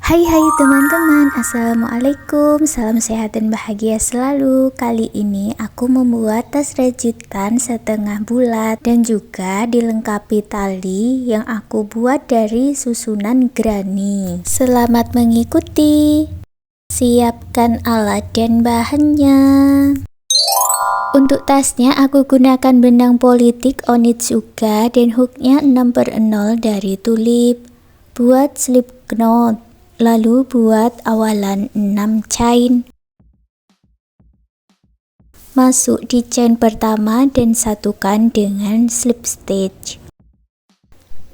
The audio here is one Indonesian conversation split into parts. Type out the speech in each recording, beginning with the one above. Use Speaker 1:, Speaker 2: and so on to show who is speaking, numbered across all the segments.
Speaker 1: Hai teman-teman, Assalamualaikum, salam sehat dan bahagia selalu. Kali ini aku membuat tas rajutan setengah bulat dan juga dilengkapi tali yang aku buat dari susunan granny. Selamat mengikuti. Siapkan alat dan bahannya. Untuk tasnya aku gunakan benang politik Onitsuka dan hooknya 6/0 dari Tulip. Buat slip knot. Lalu buat awalan 6 chain. Masuk di chain pertama dan satukan dengan slip stitch.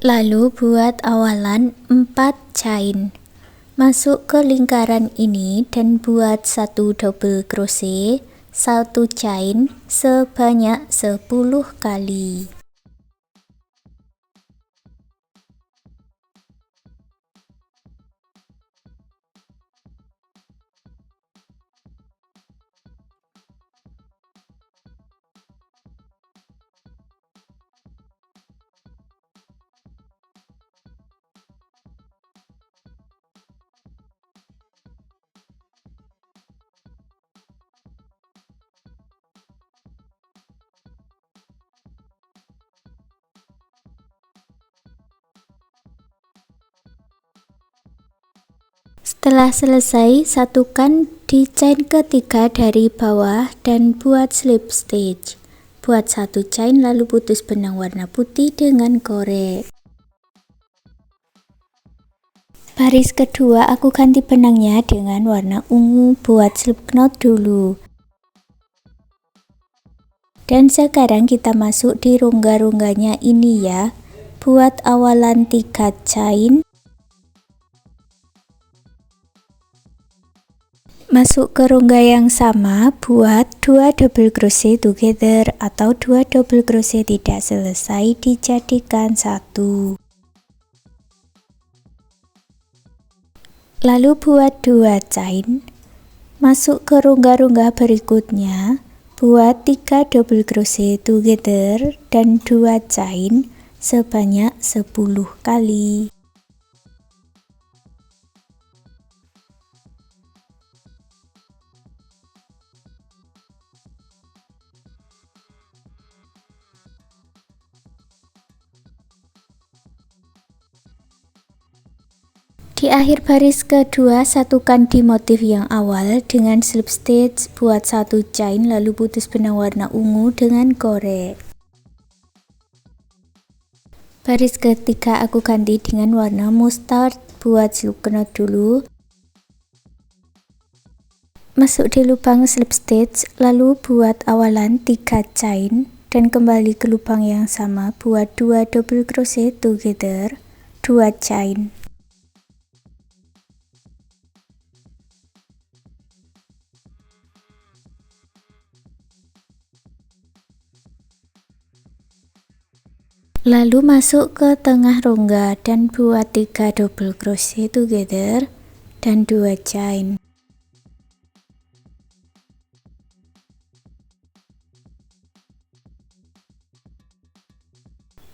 Speaker 1: Lalu buat awalan 4 chain. Masuk ke lingkaran ini dan buat 1 double crochet, 1 chain sebanyak 10 kali. Setelah selesai, satukan di chain ketiga dari bawah dan buat slip stitch. Buat 1 chain lalu putus benang warna putih dengan korek. Baris kedua aku ganti benangnya dengan warna ungu buat slip knot dulu. Dan sekarang kita masuk di rongga-rongganya ini ya. Buat awalan 3 chain. Masuk ke rongga yang sama, buat 2 double crochet together atau 2 double crochet tidak selesai dijadikan 1. Lalu buat 2 chain. Masuk ke rongga-rongga berikutnya, buat 3 double crochet together dan 2 chain sebanyak 10 kali. Di akhir baris kedua, satukan di motif yang awal dengan slip stitch, buat 1 chain lalu putus benang warna ungu dengan korek. Baris ketiga aku ganti dengan warna mustard, buat slip knot dulu. Masuk di lubang slip stitch, lalu buat awalan 3 chain dan kembali ke lubang yang sama, buat 2 double crochet together, 2 chain. Lalu masuk ke tengah rongga dan buat 3 double crochet together dan 2 chain.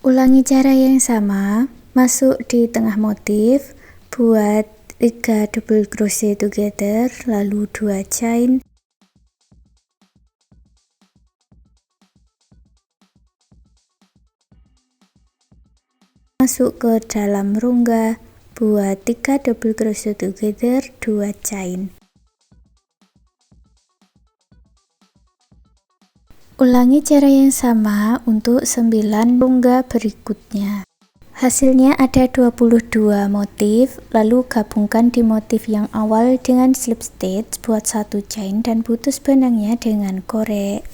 Speaker 1: Ulangi cara yang sama, masuk di tengah motif, buat 3 double crochet together lalu 2 chain. Masuk ke dalam rongga, buat 3 double crochet together, 2 chain. Ulangi cara yang sama untuk 9 rongga berikutnya. Hasilnya ada 22 motif, lalu gabungkan di motif yang awal dengan slip stitch, buat 1 chain dan putus benangnya dengan korek.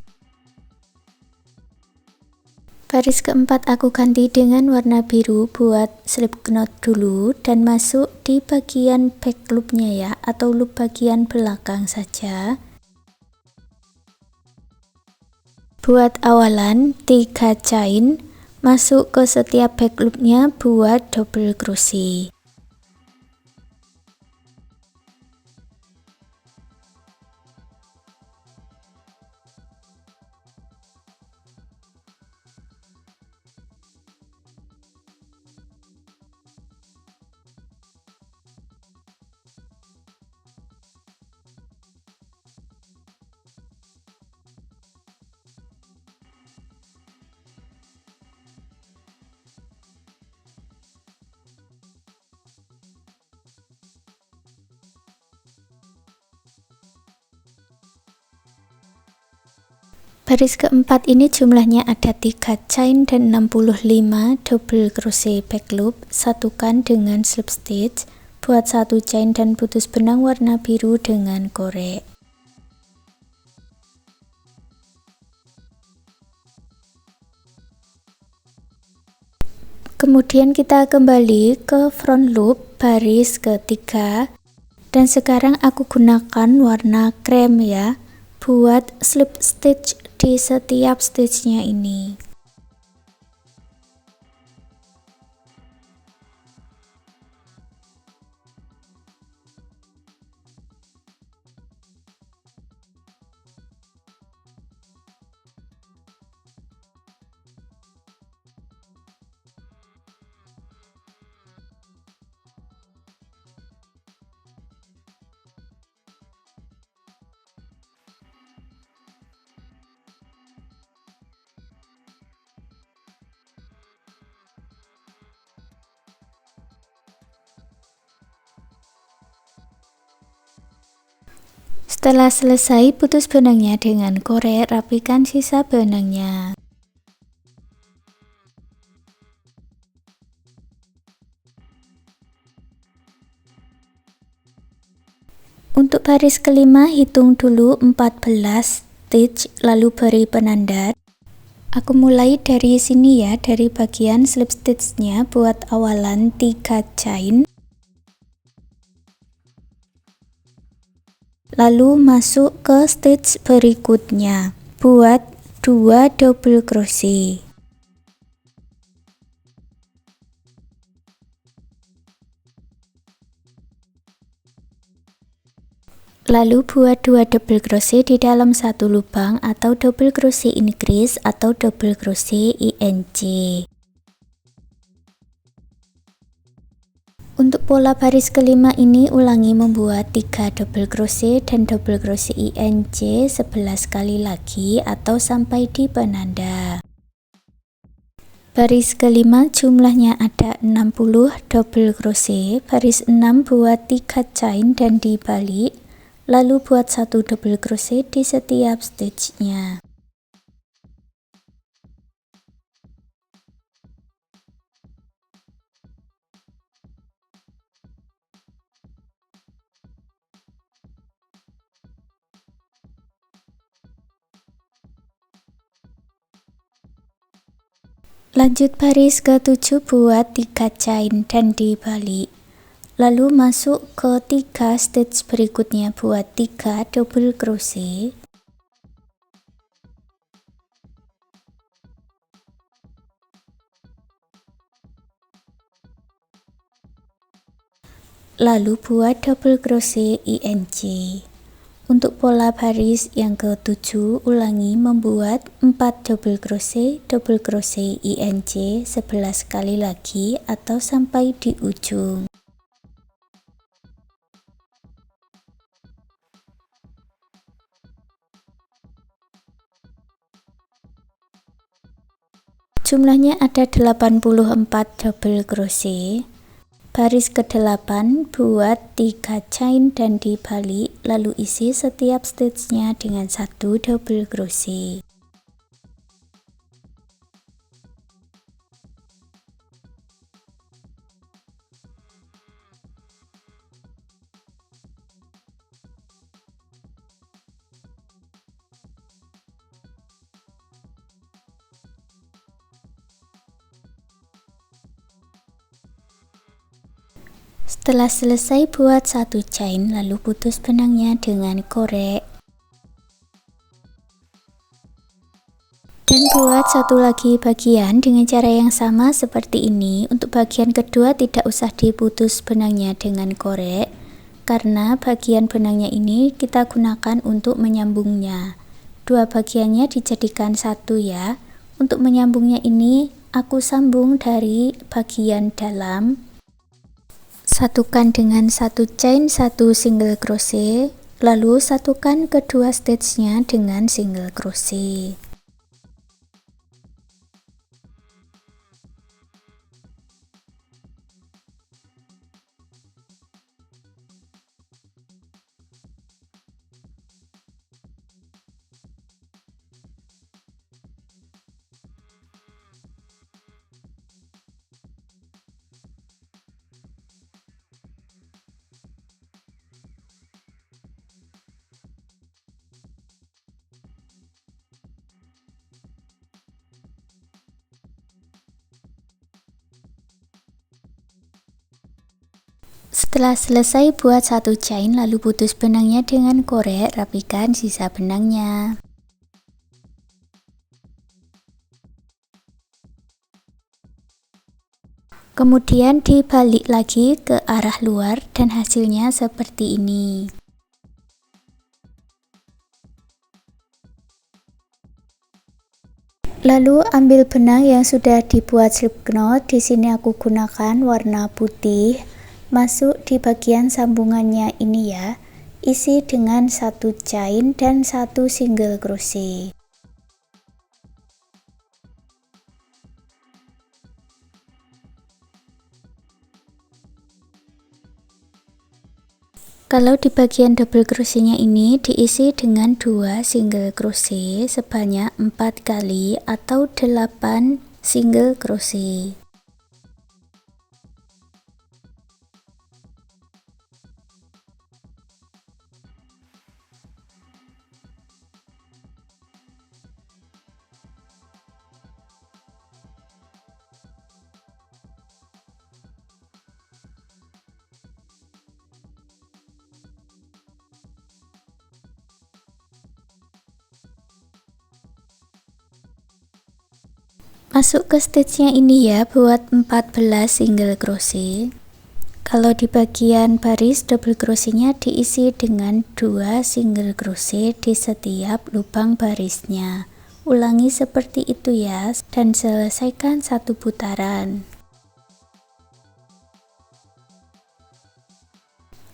Speaker 1: Baris keempat aku ganti dengan warna biru, buat slip knot dulu dan masuk di bagian back loopnya ya, atau loop bagian belakang saja. Buat awalan 3 chain, masuk ke setiap back loopnya buat double crochet. Baris keempat ini jumlahnya ada 3 chain dan 65 double crochet back loop. Satukan dengan slip stitch, buat 1 chain dan putus benang warna biru dengan korek. Kemudian kita kembali ke front loop baris ketiga, dan sekarang aku gunakan warna krem ya, buat slip stitch di setiap stitchnya ini. Setelah selesai, putus benangnya dengan korek, rapikan sisa benangnya. Untuk baris kelima, hitung dulu 14 stitch, lalu beri penanda. Aku mulai dari sini ya, dari bagian slip stitchnya, buat awalan 3 chain. Lalu masuk ke stitch berikutnya, buat 2 double crochet. Lalu buat 2 double crochet di dalam satu lubang, atau double crochet increase atau double crochet INC. Untuk pola baris kelima ini ulangi membuat 3 double crochet dan double crochet INC 11 kali lagi atau sampai di penanda. Baris kelima jumlahnya ada 60 double crochet, baris 6 buat 3 chain dan dibalik, lalu buat 1 double crochet di setiap stitchnya. Lanjut baris ke-7 buat 3 chain dan dibalik, lalu masuk ke 3 stitch berikutnya buat 3 double crochet. Lalu buat double crochet INC. Untuk pola baris yang ke-7 ulangi membuat 4 double crochet INC 11 kali lagi atau sampai di ujung. Jumlahnya ada 84 double crochet. Baris ke-8 buat 3 chain dan dibalik, lalu isi setiap stitchnya dengan 1 double crochet. Setelah selesai buat 1 chain, lalu putus benangnya dengan korek. Dan buat satu lagi bagian dengan cara yang sama seperti ini. Untuk bagian kedua tidak usah diputus benangnya dengan korek, karena bagian benangnya ini kita gunakan untuk menyambungnya. Dua bagiannya dijadikan satu ya. Untuk menyambungnya ini aku sambung dari bagian dalam. Satukan dengan 1 chain 1 single crochet, lalu satukan kedua stitchnya dengan single crochet. Setelah selesai buat satu chain, lalu putus benangnya dengan korek, rapikan sisa benangnya. Kemudian dibalik lagi ke arah luar dan hasilnya seperti ini. Lalu ambil benang yang sudah dibuat slip knot. Di sini aku gunakan warna putih. Masuk di bagian sambungannya ini ya. Isi dengan satu chain dan satu single crochet. Kalau di bagian double crochetnya ini diisi dengan 2 single crochet sebanyak 4 kali atau 8 single crochet. Masuk ke stitchnya ini ya, buat 14 single crochet. Kalau di bagian baris double crochetnya diisi dengan 2 single crochet di setiap lubang barisnya. Ulangi seperti itu ya, dan selesaikan satu putaran.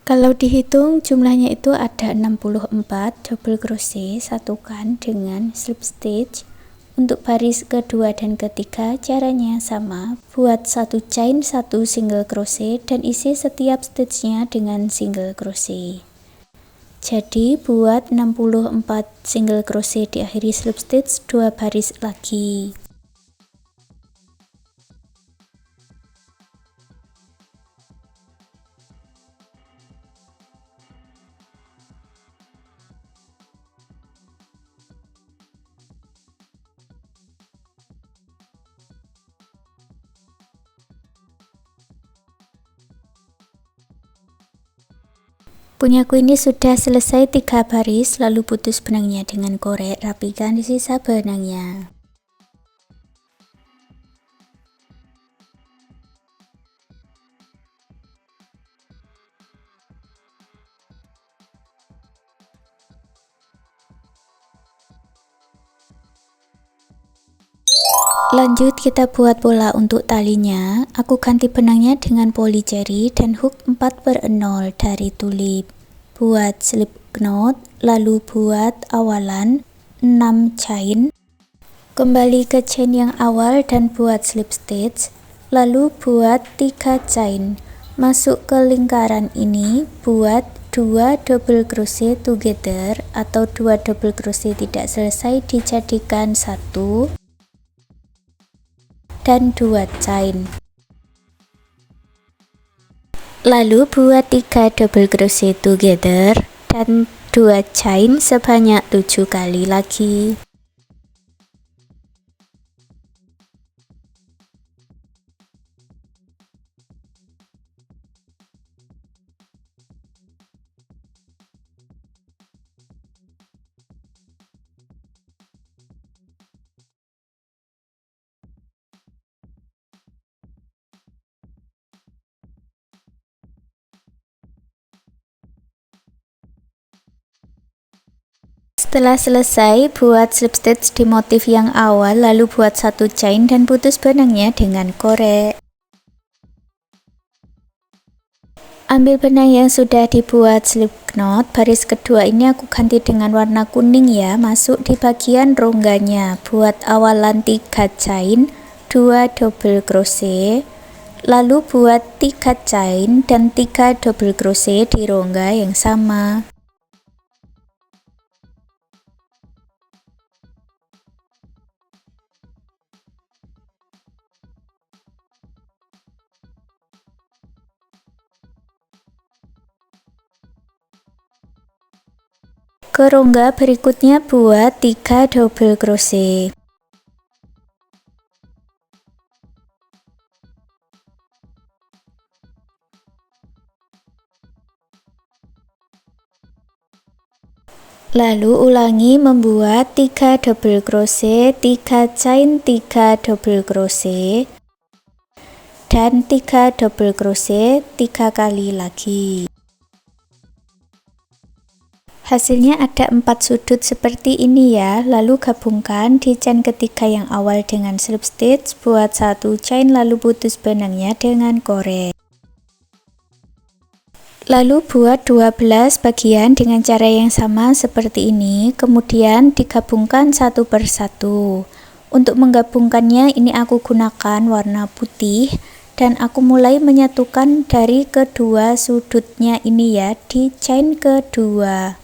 Speaker 1: Kalau dihitung jumlahnya itu ada 64 double crochet, satukan dengan slip stitch. Untuk baris kedua dan ketiga caranya sama, buat satu chain satu single crochet dan isi setiap stitchnya dengan single crochet. Jadi buat 64 single crochet diakhiri slip stitch 2 baris lagi. Punyaku ini sudah selesai 3 baris, lalu putus benangnya dengan korek, rapikan sisa benangnya. Lanjut kita buat pola untuk talinya. Aku ganti benangnya dengan poli jari dan hook 4/0 dari tulip. Buat slip knot, lalu buat awalan 6 chain. Kembali ke chain yang awal dan buat slip stitch, lalu buat 3 chain. Masuk ke lingkaran ini, buat 2 double crochet together atau 2 double crochet tidak selesai dijadikan 1 dan 2 chain. Lalu buat 3 double crochet together dan 2 chain sebanyak 7 kali lagi. Setelah selesai, buat slip stitch di motif yang awal, lalu buat satu chain dan putus benangnya dengan korek. Ambil benang yang sudah dibuat slip knot, baris kedua ini aku ganti dengan warna kuning ya, masuk di bagian rongganya, buat awalan 3 chain, 2 double crochet, lalu buat 3 chain dan 3 double crochet di rongga yang sama. Ke rongga berikutnya buat 3 double crochet. Lalu ulangi membuat 3 double crochet, 3 chain 3 double crochet dan 3 double crochet 3 kali lagi. Hasilnya ada 4 sudut seperti ini ya. Lalu gabungkan di chain ketiga yang awal dengan slip stitch, buat 1 chain lalu putus benangnya dengan korek. Lalu buat 12 bagian dengan cara yang sama seperti ini, kemudian digabungkan satu persatu. Untuk menggabungkannya ini aku gunakan warna putih dan aku mulai menyatukan dari kedua sudutnya ini ya, di chain kedua.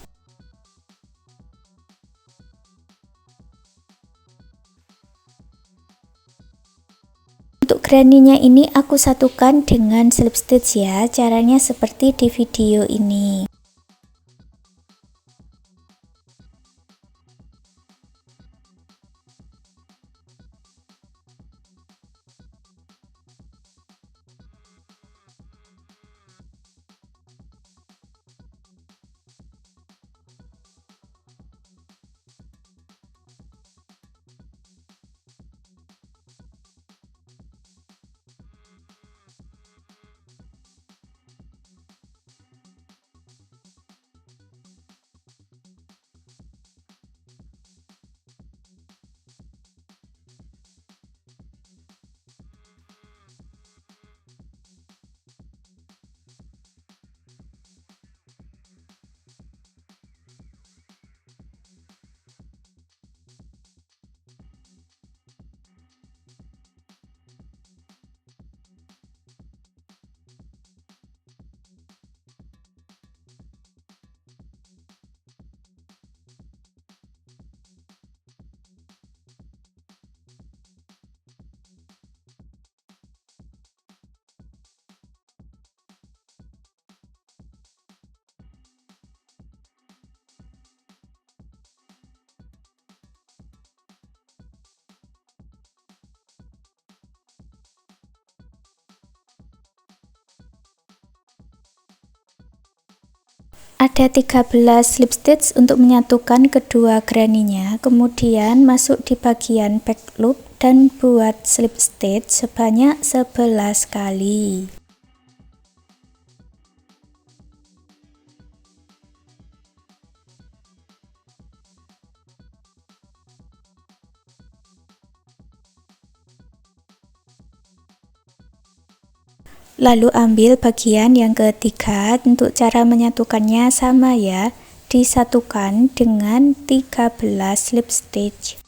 Speaker 1: Untuk granny-nya ini aku satukan dengan slip stitch ya, caranya seperti di video ini. Ada 13 slip stitch untuk menyatukan kedua granny-nya, kemudian masuk di bagian back loop dan buat slip stitch sebanyak 11 kali. Lalu ambil bagian yang ketiga. Untuk cara menyatukannya sama ya, disatukan dengan 13 slip stitch.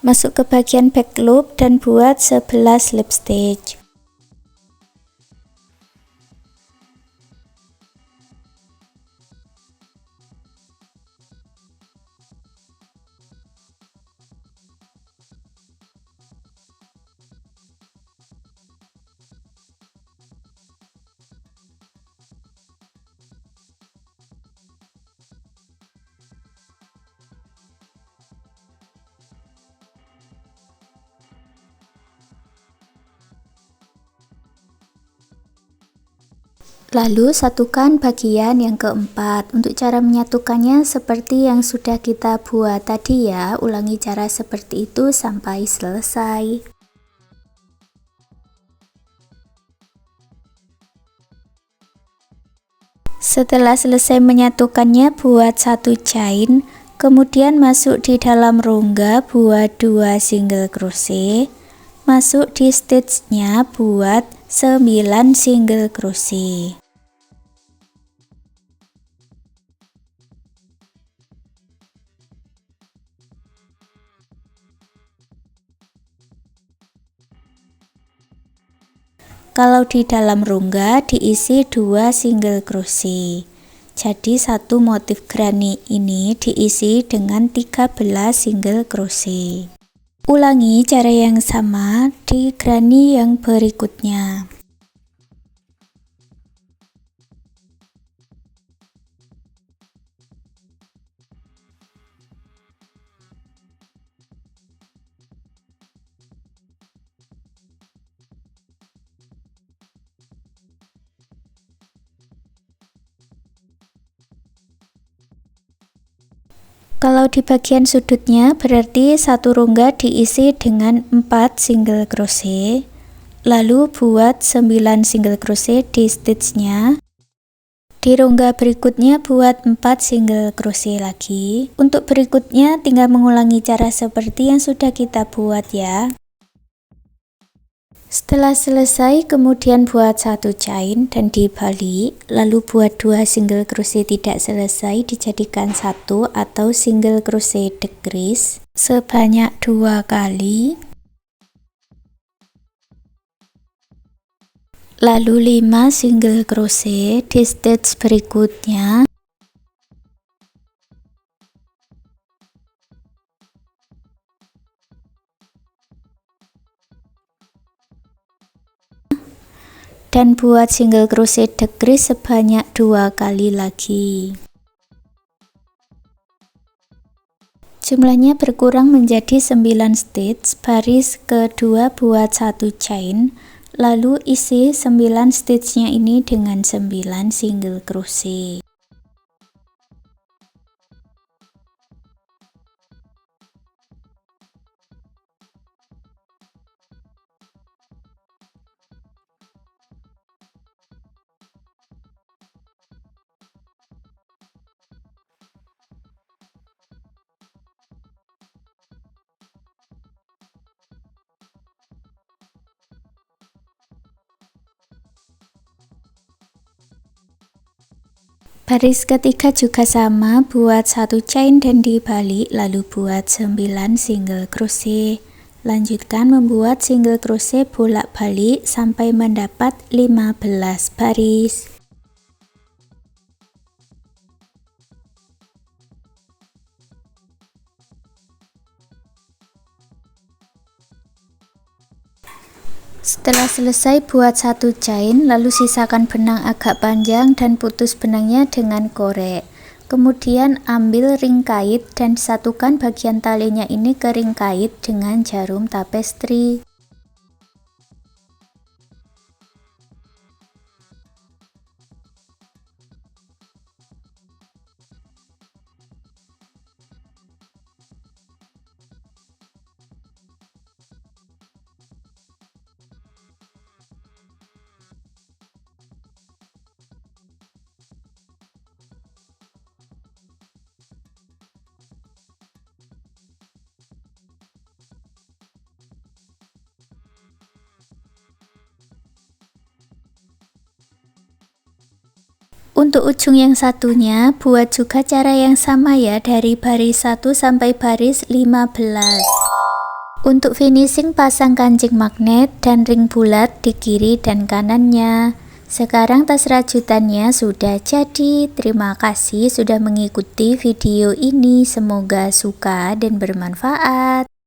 Speaker 1: Masuk ke bagian back loop dan buat 11 slip stitch. Lalu satukan bagian yang keempat. Untuk cara menyatukannya seperti yang sudah kita buat tadi ya, ulangi cara seperti itu sampai selesai. Setelah selesai menyatukannya, buat satu chain, kemudian masuk di dalam rongga buat 2 single crochet, masuk di stitchnya buat 9 single crochet. Kalau di dalam rongga diisi 2 single crochet. Jadi satu motif granny ini diisi dengan 13 single crochet. Ulangi cara yang sama di granny yang berikutnya. Kalau di bagian sudutnya berarti satu rongga diisi dengan 4 single crochet, lalu buat 9 single crochet di stitchnya. Di rongga berikutnya buat 4 single crochet lagi. Untuk berikutnya tinggal mengulangi cara seperti yang sudah kita buat ya. Setelah selesai kemudian buat satu chain dan dibalik, lalu buat 2 single crochet tidak selesai dijadikan satu atau single crochet decrease sebanyak 2 kali, lalu 5 single crochet di stitch berikutnya. Dan buat single crochet decrease sebanyak 2 kali lagi. Jumlahnya berkurang menjadi 9 stitch. Baris kedua buat satu chain, lalu isi 9 stitchnya ini dengan 9 single crochet. Baris ketiga juga sama, buat satu chain dan dibalik, lalu buat 9 single crochet. Lanjutkan membuat single crochet bolak-balik sampai mendapat 15 baris. Setelah selesai buat satu chain, lalu sisakan benang agak panjang dan putus benangnya dengan korek. Kemudian ambil ring kait dan satukan bagian talinya ini ke ring kait dengan jarum tapestri. Untuk ujung yang satunya, buat juga cara yang sama ya, dari baris 1 sampai baris 15. Untuk finishing pasang kancing magnet dan ring bulat di kiri dan kanannya. Sekarang tas rajutannya sudah jadi. Terima kasih sudah mengikuti video ini, semoga suka dan bermanfaat.